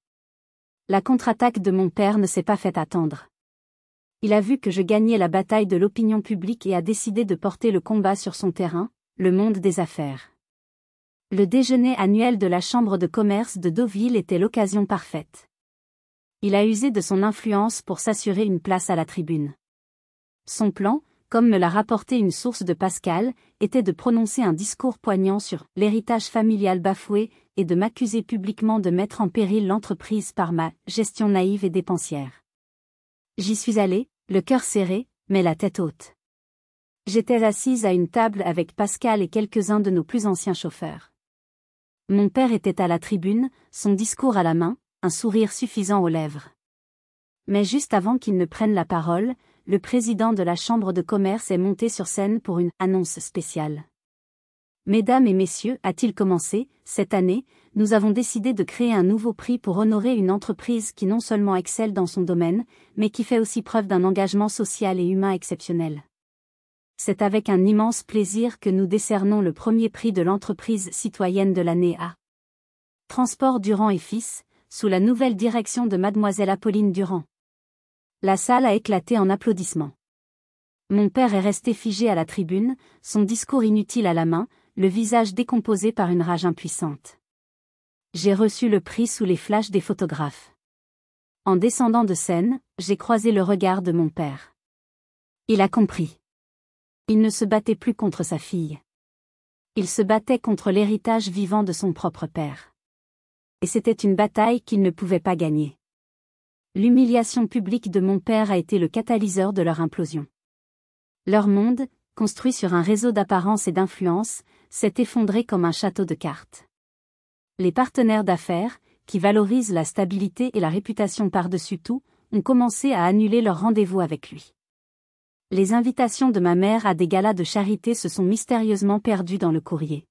La contre-attaque de mon père ne s'est pas fait attendre. Il a vu que je gagnais la bataille de l'opinion publique et a décidé de porter le combat sur son terrain, le monde des affaires. Le déjeuner annuel de la Chambre de commerce de Deauville était l'occasion parfaite. Il a usé de son influence pour s'assurer une place à la tribune. Son plan, comme me l'a rapporté une source de Pascal, était de prononcer un discours poignant sur l'héritage familial bafoué et de m'accuser publiquement de mettre en péril l'entreprise par ma gestion naïve et dépensière. J'y suis allée, le cœur serré, mais la tête haute. J'étais assise à une table avec Pascal et quelques-uns de nos plus anciens chauffeurs. Mon père était à la tribune, son discours à la main, un sourire suffisant aux lèvres. Mais juste avant qu'il ne prenne la parole, le président de la Chambre de commerce est monté sur scène pour une annonce spéciale. Mesdames et messieurs, a-t-il commencé, cette année, nous avons décidé de créer un nouveau prix pour honorer une entreprise qui non seulement excelle dans son domaine, mais qui fait aussi preuve d'un engagement social et humain exceptionnel. C'est avec un immense plaisir que nous décernons le premier prix de l'entreprise citoyenne de l'année à Transport Durand et Fils, sous la nouvelle direction de mademoiselle Apolline Durand. La salle a éclaté en applaudissements. Mon père est resté figé à la tribune, son discours inutile à la main, le visage décomposé par une rage impuissante. J'ai reçu le prix sous les flashs des photographes. En descendant de scène, j'ai croisé le regard de mon père. Il a compris. Il ne se battait plus contre sa fille. Il se battait contre l'héritage vivant de son propre père. Et c'était une bataille qu'il ne pouvait pas gagner. L'humiliation publique de mon père a été le catalyseur de leur implosion. Leur monde, construit sur un réseau d'apparence et d'influence, s'est effondré comme un château de cartes. Les partenaires d'affaires, qui valorisent la stabilité et la réputation par-dessus tout, ont commencé à annuler leurs rendez-vous avec lui. Les invitations de ma mère à des galas de charité se sont mystérieusement perdues dans le courrier.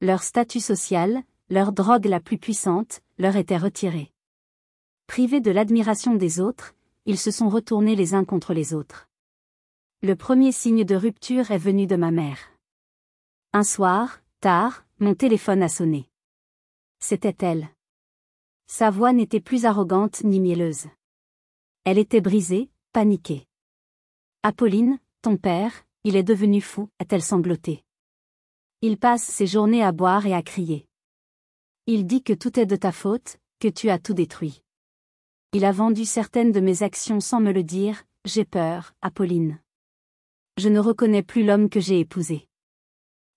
Leur statut social, leur drogue la plus puissante, leur était retirée. Privés de l'admiration des autres, ils se sont retournés les uns contre les autres. Le premier signe de rupture est venu de ma mère. Un soir, tard, mon téléphone a sonné. C'était elle. Sa voix n'était plus arrogante ni mielleuse. Elle était brisée, paniquée. « Apolline, ton père, il est devenu fou », a-t-elle sangloté. Il passe ses journées à boire et à crier. Il dit que tout est de ta faute, que tu as tout détruit. Il a vendu certaines de mes actions sans me le dire, j'ai peur, Apolline. Je ne reconnais plus l'homme que j'ai épousé.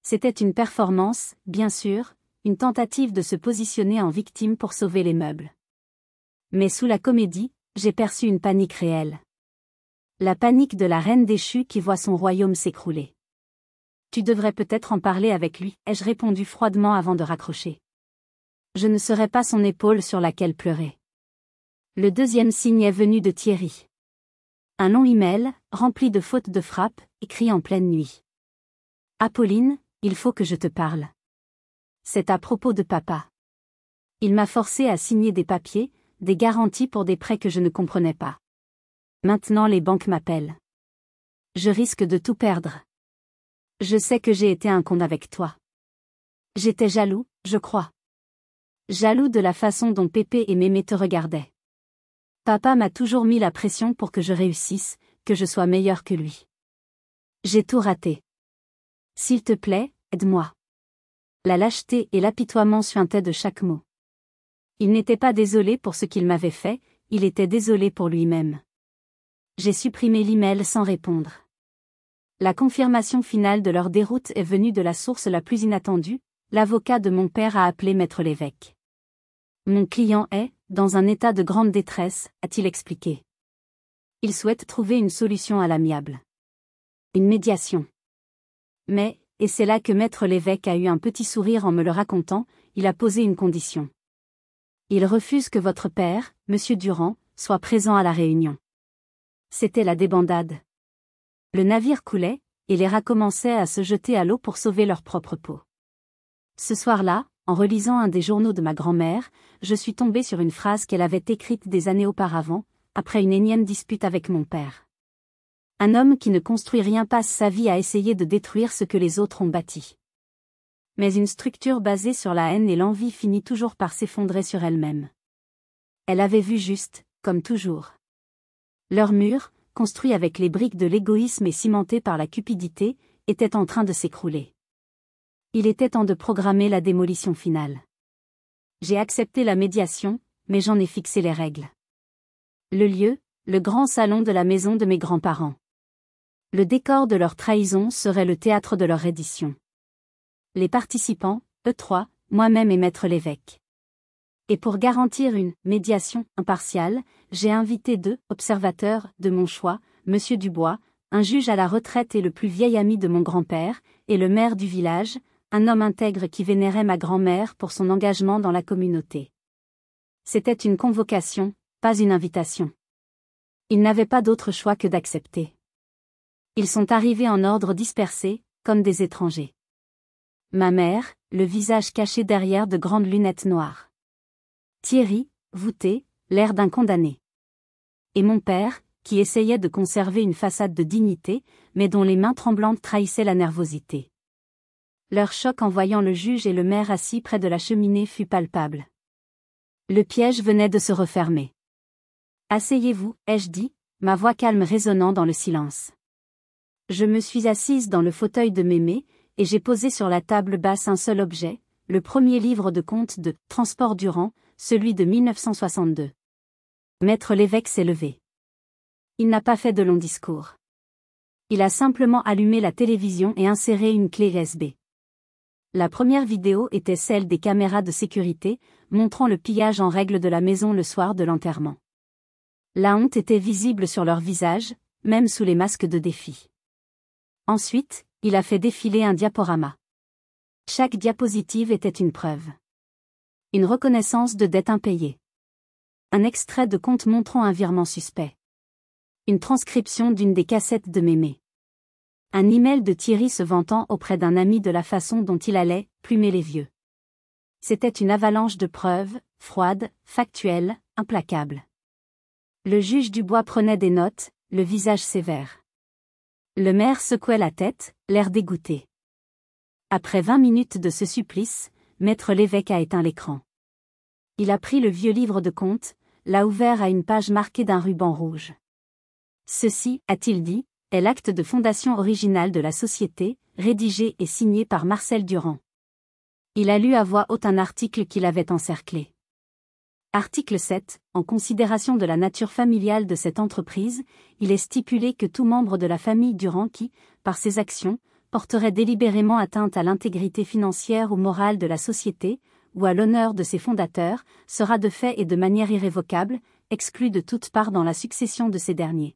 C'était une performance, bien sûr, une tentative de se positionner en victime pour sauver les meubles. Mais sous la comédie, j'ai perçu une panique réelle. La panique de la reine déchue qui voit son royaume s'écrouler. Tu devrais peut-être en parler avec lui, ai-je répondu froidement avant de raccrocher. Je ne serais pas son épaule sur laquelle pleurer. Le deuxième signe est venu de Thierry. Un long email, rempli de fautes de frappe, écrit en pleine nuit. Apolline, il faut que je te parle. C'est à propos de papa. Il m'a forcé à signer des papiers, des garanties pour des prêts que je ne comprenais pas. Maintenant les banques m'appellent. Je risque de tout perdre. Je sais que j'ai été un con avec toi. J'étais jaloux, je crois. Jaloux de la façon dont Pépé et Mémé te regardaient. Papa m'a toujours mis la pression pour que je réussisse, que je sois meilleur que lui. J'ai tout raté. S'il te plaît, aide-moi. La lâcheté et l'apitoiement suintaient de chaque mot. Il n'était pas désolé pour ce qu'il m'avait fait, il était désolé pour lui-même. J'ai supprimé l'email sans répondre. La confirmation finale de leur déroute est venue de la source la plus inattendue, l'avocat de mon père a appelé maître Lévesque. Mon client est, dans un état de grande détresse, a-t-il expliqué. Il souhaite trouver une solution à l'amiable. Une médiation. Mais, et c'est là que maître Lévesque a eu un petit sourire en me le racontant, il a posé une condition. Il refuse que votre père, monsieur Durand, soit présent à la réunion. C'était la débandade. Le navire coulait, et les rats commençaient à se jeter à l'eau pour sauver leur propre peau. Ce soir-là, en relisant un des journaux de ma grand-mère, je suis tombée sur une phrase qu'elle avait écrite des années auparavant, après une énième dispute avec mon père. Un homme qui ne construit rien passe sa vie à essayer de détruire ce que les autres ont bâti. Mais une structure basée sur la haine et l'envie finit toujours par s'effondrer sur elle-même. Elle avait vu juste, comme toujours. Leur mur, construit avec les briques de l'égoïsme et cimenté par la cupidité, était en train de s'écrouler. Il était temps de programmer la démolition finale. J'ai accepté la médiation, mais j'en ai fixé les règles. Le lieu, le grand salon de la maison de mes grands-parents. Le décor de leur trahison serait le théâtre de leur reddition. Les participants, eux trois, moi-même et maître l'évêque. Et pour garantir une médiation impartiale, j'ai invité 2 observateurs de mon choix, Monsieur Dubois, un juge à la retraite et le plus vieil ami de mon grand-père, et le maire du village, un homme intègre qui vénérait ma grand-mère pour son engagement dans la communauté. C'était une convocation, pas une invitation. Ils n'avaient pas d'autre choix que d'accepter. Ils sont arrivés en ordre dispersé, comme des étrangers. Ma mère, le visage caché derrière de grandes lunettes noires. Thierry, voûté, l'air d'un condamné. Et mon père, qui essayait de conserver une façade de dignité, mais dont les mains tremblantes trahissaient la nervosité. Leur choc en voyant le juge et le maire assis près de la cheminée fut palpable. Le piège venait de se refermer. « Asseyez-vous » ai-je dit, ma voix calme résonnant dans le silence. Je me suis assise dans le fauteuil de Mémé, et j'ai posé sur la table basse un seul objet, le premier livre de contes de « Transport Durand », celui de 1962. Maître l'évêque s'est levé. Il n'a pas fait de long discours. Il a simplement allumé la télévision et inséré une clé USB. La première vidéo était celle des caméras de sécurité, montrant le pillage en règle de la maison le soir de l'enterrement. La honte était visible sur leurs visages, même sous les masques de défi. Ensuite, il a fait défiler un diaporama. Chaque diapositive était une preuve. Une reconnaissance de dette impayée. Un extrait de compte montrant un virement suspect. Une transcription d'une des cassettes de Mémé. Un email de Thierry se vantant auprès d'un ami de la façon dont il allait plumer les vieux. C'était une avalanche de preuves, froides, factuelles, implacables. Le juge Dubois prenait des notes, le visage sévère. Le maire secouait la tête, l'air dégoûté. Après 20 minutes de ce supplice, maître l'évêque a éteint l'écran. Il a pris le vieux livre de comptes, l'a ouvert à une page marquée d'un ruban rouge. Ceci, a-t-il dit, est l'acte de fondation original de la société, rédigé et signé par Marcel Durand. Il a lu à voix haute un article qui l'avait encerclé. Article 7. En considération de la nature familiale de cette entreprise, il est stipulé que tout membre de la famille Durand qui, par ses actions, porterait délibérément atteinte à l'intégrité financière ou morale de la société, ou à l'honneur de ses fondateurs, sera de fait et de manière irrévocable, exclu de toute part dans la succession de ces derniers.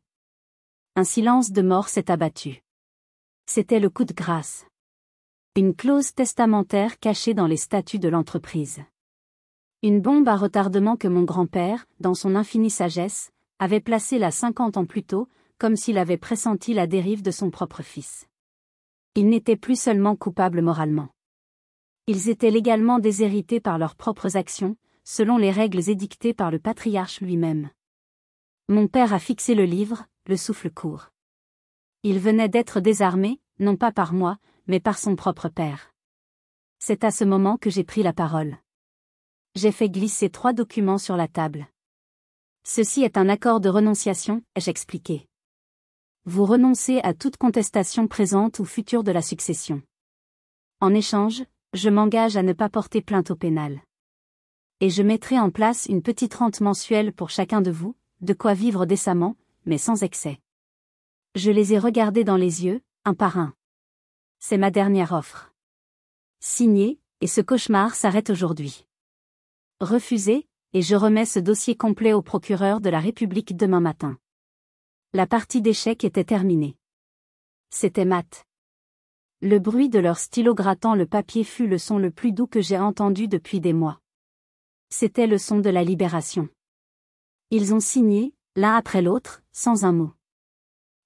Un silence de mort s'est abattu. C'était le coup de grâce. Une clause testamentaire cachée dans les statuts de l'entreprise. Une bombe à retardement que mon grand-père, dans son infinie sagesse, avait placée là 50 ans plus tôt, comme s'il avait pressenti la dérive de son propre fils. Ils n'étaient plus seulement coupables moralement. Ils étaient légalement déshérités par leurs propres actions, selon les règles édictées par le patriarche lui-même. Mon père a fixé le livre, le souffle court. Il venait d'être désarmé, non pas par moi, mais par son propre père. C'est à ce moment que j'ai pris la parole. J'ai fait glisser 3 documents sur la table. Ceci est un accord de renonciation, ai-je expliqué. Vous renoncez à toute contestation présente ou future de la succession. En échange, je m'engage à ne pas porter plainte au pénal. Et je mettrai en place une petite rente mensuelle pour chacun de vous, de quoi vivre décemment, mais sans excès. Je les ai regardés dans les yeux, un par un. C'est ma dernière offre. Signé, et ce cauchemar s'arrête aujourd'hui. Refusé, et je remets ce dossier complet au procureur de la République demain matin. La partie d'échecs était terminée. C'était mat. Le bruit de leur stylo grattant le papier fut le son le plus doux que j'ai entendu depuis des mois. C'était le son de la libération. Ils ont signé, l'un après l'autre, sans un mot.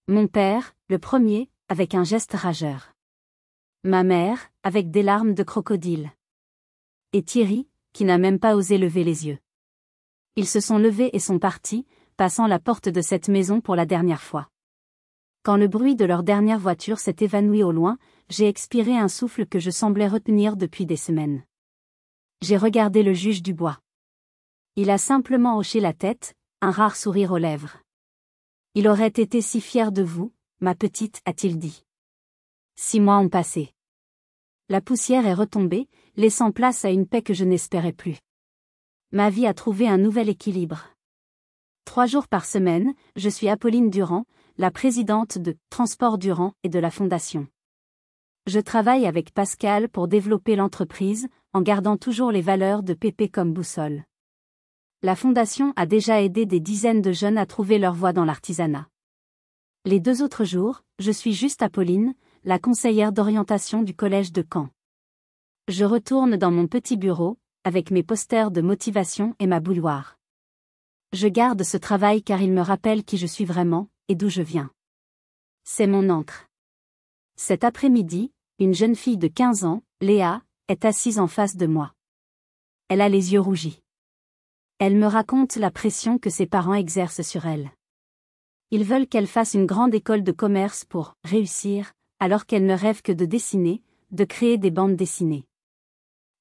Mon père, le premier, avec un geste rageur. Ma mère, avec des larmes de crocodile. Et Thierry, qui n'a même pas osé lever les yeux. Ils se sont levés et sont partis, passant la porte de cette maison pour la dernière fois. Quand le bruit de leur dernière voiture s'est évanoui au loin, j'ai expiré un souffle que je semblais retenir depuis des semaines. J'ai regardé le juge Dubois. Il a simplement hoché la tête, un rare sourire aux lèvres. Il aurait été si fier de vous, ma petite, a-t-il dit. 6 mois ont passé. La poussière est retombée, laissant place à une paix que je n'espérais plus. Ma vie a trouvé un nouvel équilibre. 3 jours par semaine, je suis Apolline Durand, la présidente de Transport Durand et de la Fondation. Je travaille avec Pascal pour développer l'entreprise, en gardant toujours les valeurs de PP comme boussole. La Fondation a déjà aidé des dizaines de jeunes à trouver leur voie dans l'artisanat. Les 2 autres jours, je suis juste Apolline, la conseillère d'orientation du collège de Caen. Je retourne dans mon petit bureau, avec mes posters de motivation et ma bouilloire. Je garde ce travail car il me rappelle qui je suis vraiment, et d'où je viens. C'est mon ancre. Cet après-midi, une jeune fille de 15 ans, Léa, est assise en face de moi. Elle a les yeux rougis. Elle me raconte la pression que ses parents exercent sur elle. Ils veulent qu'elle fasse une grande école de commerce pour réussir, alors qu'elle ne rêve que de dessiner, de créer des bandes dessinées.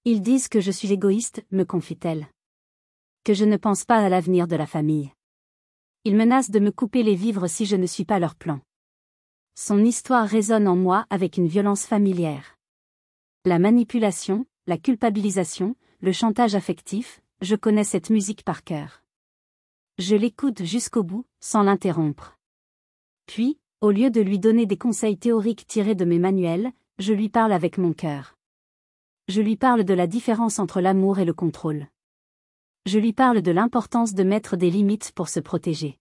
Ils disent que je suis égoïste, me confie-t-elle. Que je ne pense pas à l'avenir de la famille. Ils menacent de me couper les vivres si je ne suis pas leur plan. Son histoire résonne en moi avec une violence familière. La manipulation, la culpabilisation, le chantage affectif, je connais cette musique par cœur. Je l'écoute jusqu'au bout, sans l'interrompre. Puis, au lieu de lui donner des conseils théoriques tirés de mes manuels, je lui parle avec mon cœur. Je lui parle de la différence entre l'amour et le contrôle. Je lui parle de l'importance de mettre des limites pour se protéger.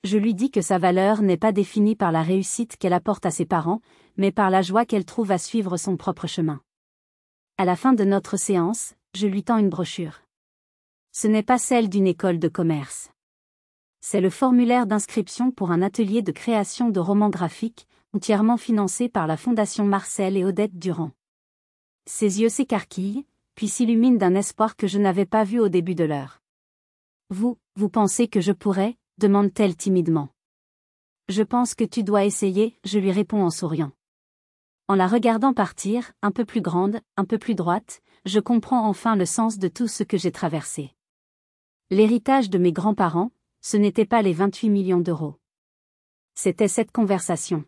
Je lui dis que sa valeur n'est pas définie par la réussite qu'elle apporte à ses parents, mais par la joie qu'elle trouve à suivre son propre chemin. À la fin de notre séance, je lui tends une brochure. Ce n'est pas celle d'une école de commerce. C'est le formulaire d'inscription pour un atelier de création de romans graphiques, entièrement financé par la Fondation Marcel et Odette Durand. Ses yeux s'écarquillent, puis s'illuminent d'un espoir que je n'avais pas vu au début de l'heure. Vous pensez que je pourrais ? Demande-t-elle timidement. Je pense que tu dois essayer, je lui réponds en souriant. En la regardant partir, un peu plus grande, un peu plus droite, je comprends enfin le sens de tout ce que j'ai traversé. L'héritage de mes grands-parents, ce n'était pas les 28 millions d'euros. C'était cette conversation.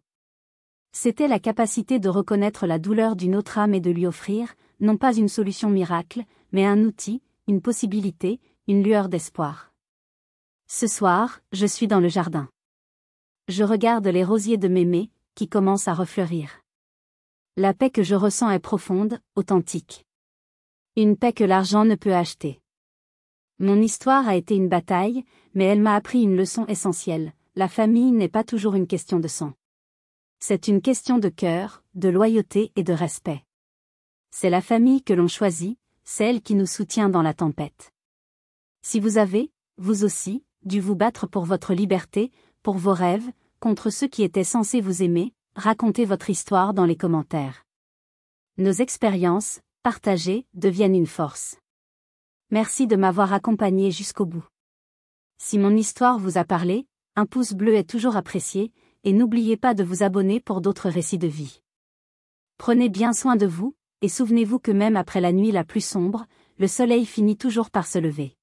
C'était la capacité de reconnaître la douleur d'une autre âme et de lui offrir, non pas une solution miracle, mais un outil, une possibilité, une lueur d'espoir. Ce soir, je suis dans le jardin. Je regarde les rosiers de Mémé, qui commencent à refleurir. La paix que je ressens est profonde, authentique. Une paix que l'argent ne peut acheter. Mon histoire a été une bataille, mais elle m'a appris une leçon essentielle. La famille n'est pas toujours une question de sang. C'est une question de cœur, de loyauté et de respect. C'est la famille que l'on choisit, celle qui nous soutient dans la tempête. Si vous avez, vous aussi, dû vous battre pour votre liberté, pour vos rêves, contre ceux qui étaient censés vous aimer, racontez votre histoire dans les commentaires. Nos expériences, partagées, deviennent une force. Merci de m'avoir accompagné jusqu'au bout. Si mon histoire vous a parlé, un pouce bleu est toujours apprécié, et n'oubliez pas de vous abonner pour d'autres récits de vie. Prenez bien soin de vous, et souvenez-vous que même après la nuit la plus sombre, le soleil finit toujours par se lever.